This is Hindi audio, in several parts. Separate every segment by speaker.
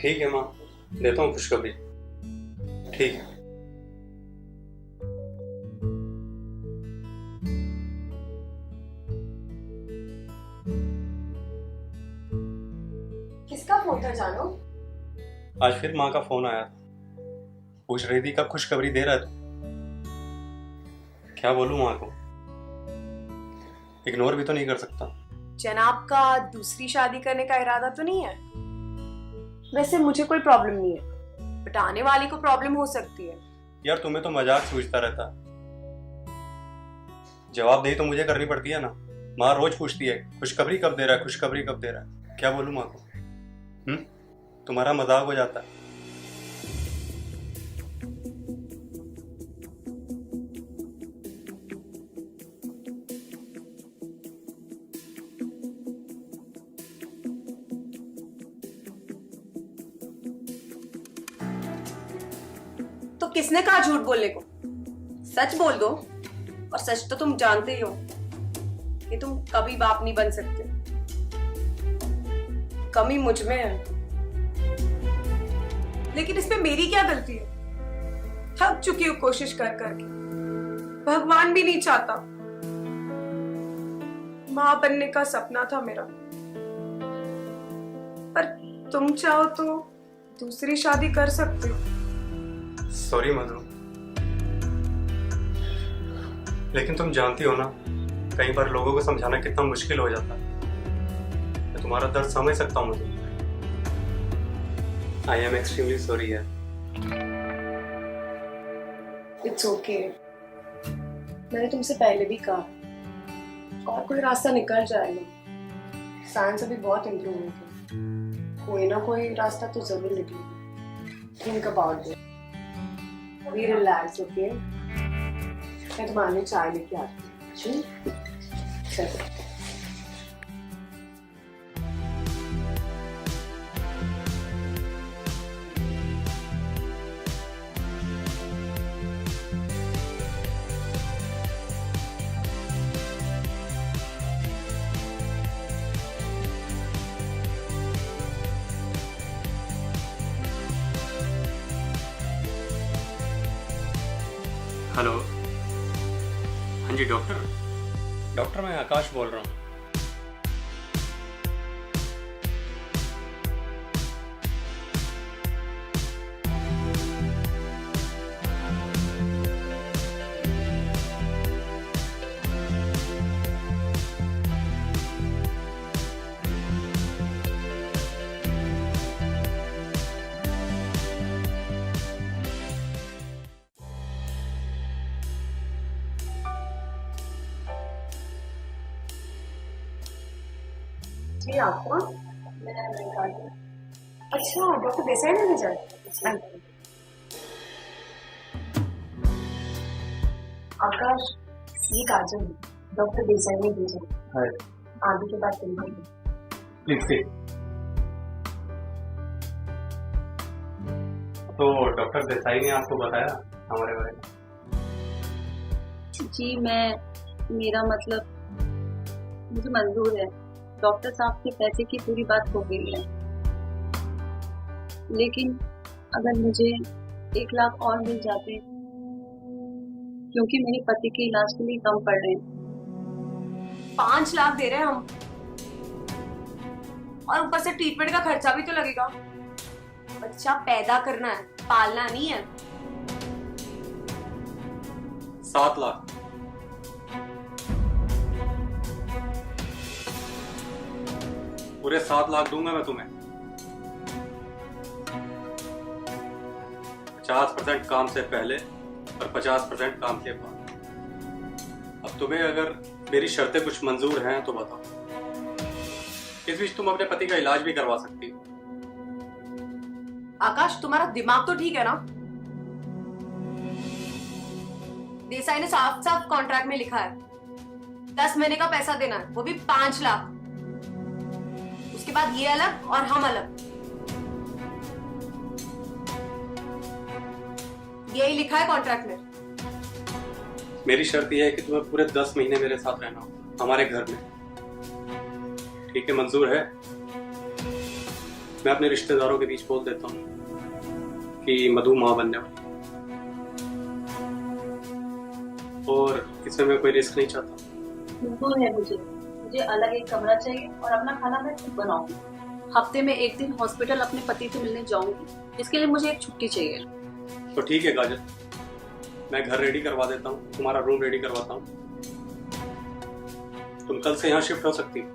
Speaker 1: ठीक है माँ, देता हूँ खुशखबरी। ठीक है।
Speaker 2: किसका फोन था जानो?
Speaker 1: आज फिर माँ का फोन आया था, पूछ रही थी कब खुशखबरी दे रहा है तू। क्या बोलूँ माँ को, इग्नोर भी तो नहीं कर सकता।
Speaker 2: जनाब का दूसरी शादी करने का इरादा तो नहीं है? वैसे मुझे कोई प्रॉब्लम नहीं है, बट आने वाली को प्रॉब्लम हो सकती है।
Speaker 1: यार तुम्हें तो मजाक सूझता रहता है, जवाबदेही तो मुझे करनी पड़ती है ना। माँ रोज पूछती है खुशखबरी कब दे रहा है, खुशखबरी कब दे रहा है। क्या बोलूँ माँ को? तुम्हारा मजाक हो जाता है।
Speaker 2: तो किसने कहा झूठ बोलने को? सच बोल दो, और सच तो तुम जानते ही हो कि तुम कभी बाप नहीं बन सकते। कमी मुझ में है, लेकिन इसमें मेरी क्या गलती है? थक चुकी हूँ कोशिश कर करके, भगवान भी नहीं चाहता। माँ बनने का सपना था मेरा, पर तुम चाहो तो दूसरी शादी कर सकते हो।
Speaker 1: सॉरी मधु, लेकिन तुम जानती हो ना, कई बार लोगों को समझाना कितना मुश्किल हो जाता है। मैं तुम्हारा दर्द समझ सकता हूँ मधु। आई एम एक्सट्रीमली सॉरी यार।
Speaker 2: इट्स ओके, मैंने तुमसे पहले भी कहा, और कोई रास्ता निकल जाएगा। साइंस अभी बहुत इम्प्रूव हो गया, कोई ना कोई रास्ता तो जरूर निकलेगा। थिंक अबाउट इट, अभी रिलैक्स। ओके, मैं तुम्हारे लिए चाय लेके आती हूँ। चलो।
Speaker 1: हेलो, हाँ जी डॉक्टर। डॉक्टर मैं आकाश बोल रहा हूँ।
Speaker 2: जी आप कौन? अच्छा, डॉक्टर देसाई ने भेजा? आकाश, ये काजल है, डॉक्टर देसाई ने भेजा। आगे के बाद तुम
Speaker 1: प्लीज से। तो डॉक्टर देसाई ने आपको बताया हमारे बारे में?
Speaker 3: जी मेरा मतलब मुझे मंजूर है। डॉक्टर साहब के पैसे की पूरी बात हो गई है, लेकिन अगर मुझे 1 लाख और मिल जाते, क्योंकि मेरे पति के इलाज के लिए कम पड़ रहे हैं।
Speaker 2: 5 लाख दे रहे हैं हम, और ऊपर से ट्रीटमेंट का खर्चा भी तो लगेगा। बच्चा पैदा करना है, पालना नहीं है।
Speaker 1: 7 लाख। पूरे 7 लाख दूंगा मैं तुम्हें। 50% काम से पहले और 50% काम के बाद। अब तुम्हें अगर मेरी शर्तें कुछ मंजूर हैं तो बताओ। इस बीच तुम अपने पति का इलाज भी करवा सकती हो।
Speaker 2: आकाश, तुम्हारा दिमाग तो ठीक है ना? देसाई ने साफ साफ कॉन्ट्रैक्ट में लिखा है 10 महीने का पैसा देना है, वो भी 5 लाख। उसके बाद ये अलग और हम अलग। यही लिखा है कॉन्ट्रैक्ट में।
Speaker 1: मेरी शर्त यह है कि तुम्हें पूरे 10 महीने मेरे साथ रहना हो हमारे घर में। ठीक है, मंजूर है? मैं अपने रिश्तेदारों के बीच बोल देता हूँ कि मधु माँ बनने वाली है। और इसमें मैं कोई रिस्क नहीं चाहता।
Speaker 3: बिल्कुल है मुझे अलग एक कमरा चाहिए और अपना खाना मैं खुद बनाऊंगी। हफ्ते में एक दिन हॉस्पिटल अपने पति से मिलने जाऊंगी। इसके लिए मुझे एक छुट्टी चाहिए।
Speaker 1: तो ठीक है काजल, मैं घर रेडी करवा देता हूँ, तुम्हारा रूम रेडी करवाता हूँ। तुम कल से यहाँ शिफ्ट हो सकती हो।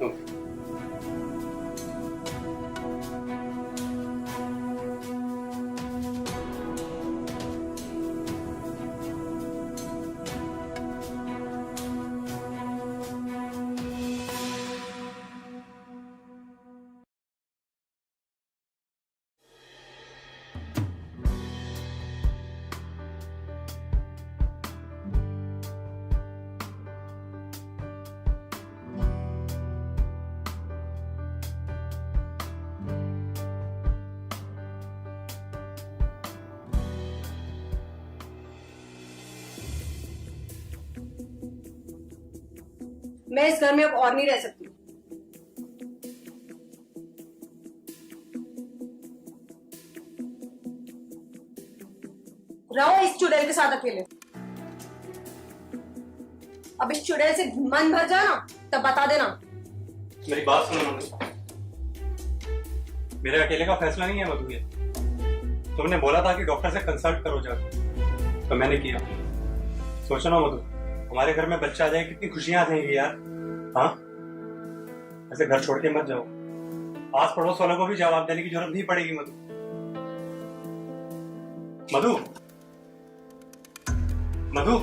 Speaker 1: ओके।
Speaker 2: मैं इस घर में अब और नहीं रह सकती। रहो इस चुड़ैल के साथ अकेले। अब इस चुड़ैल से मन भर जाए ना तब बता देना।
Speaker 1: मेरी बात सुनो मधु, मेरे अकेले का फैसला नहीं है मधु ये। तुमने बोला था कि डॉक्टर से कंसल्ट करो जाकर, तो मैंने किया। सोचो ना मधु, हमारे घर में बच्चा आ जाए कितनी खुशियां आ जाएंगी यार। हाँ, ऐसे घर छोड़ के मत जाओ। आस पड़ोस वालों को भी जवाब देने की जरूरत नहीं पड़ेगी मधु। मधु, मधु,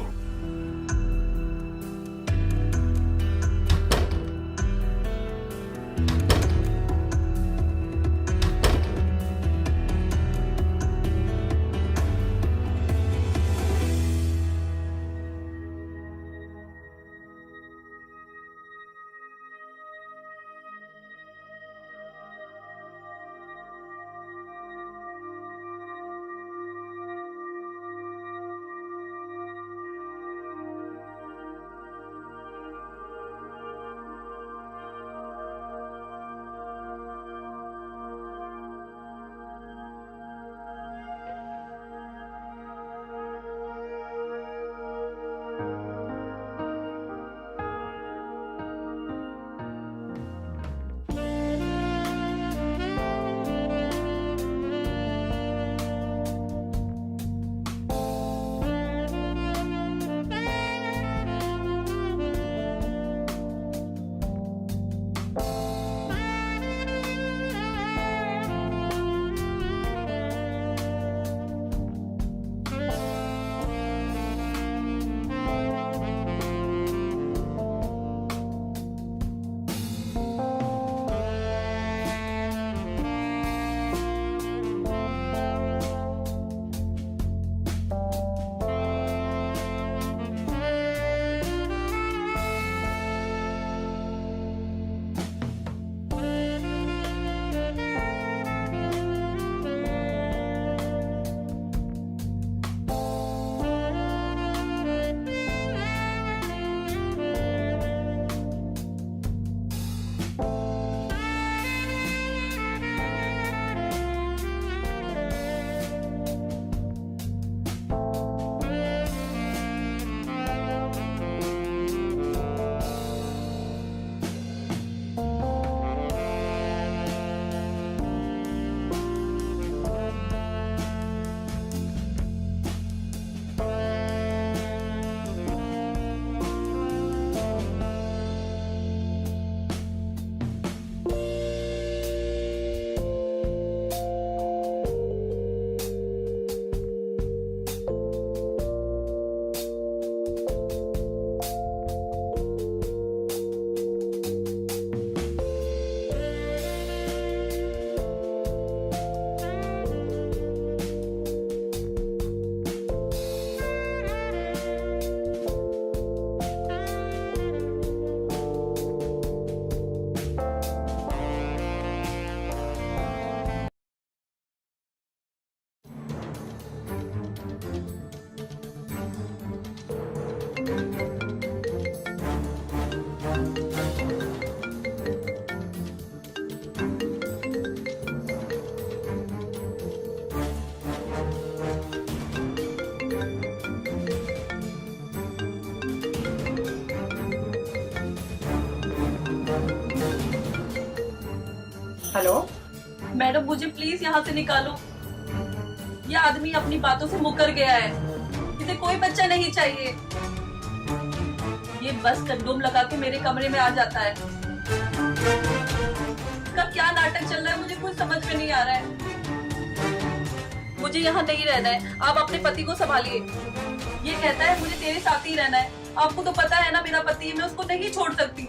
Speaker 2: हेलो।
Speaker 3: मैडम मुझे प्लीज यहाँ से निकालो। ये आदमी अपनी बातों से मुकर गया है। इसे कोई बच्चा नहीं चाहिए। ये बस कंडोम लगा के मेरे कमरे में आ जाता है। इसका क्या नाटक चल रहा है मुझे कुछ समझ में नहीं आ रहा है। मुझे यहाँ नहीं रहना है। आप अपने पति को संभालिए। ये कहता है मुझे तेरे साथ ही रहना है। आपको तो पता है ना मेरा पति है, मैं उसको नहीं छोड़ सकती।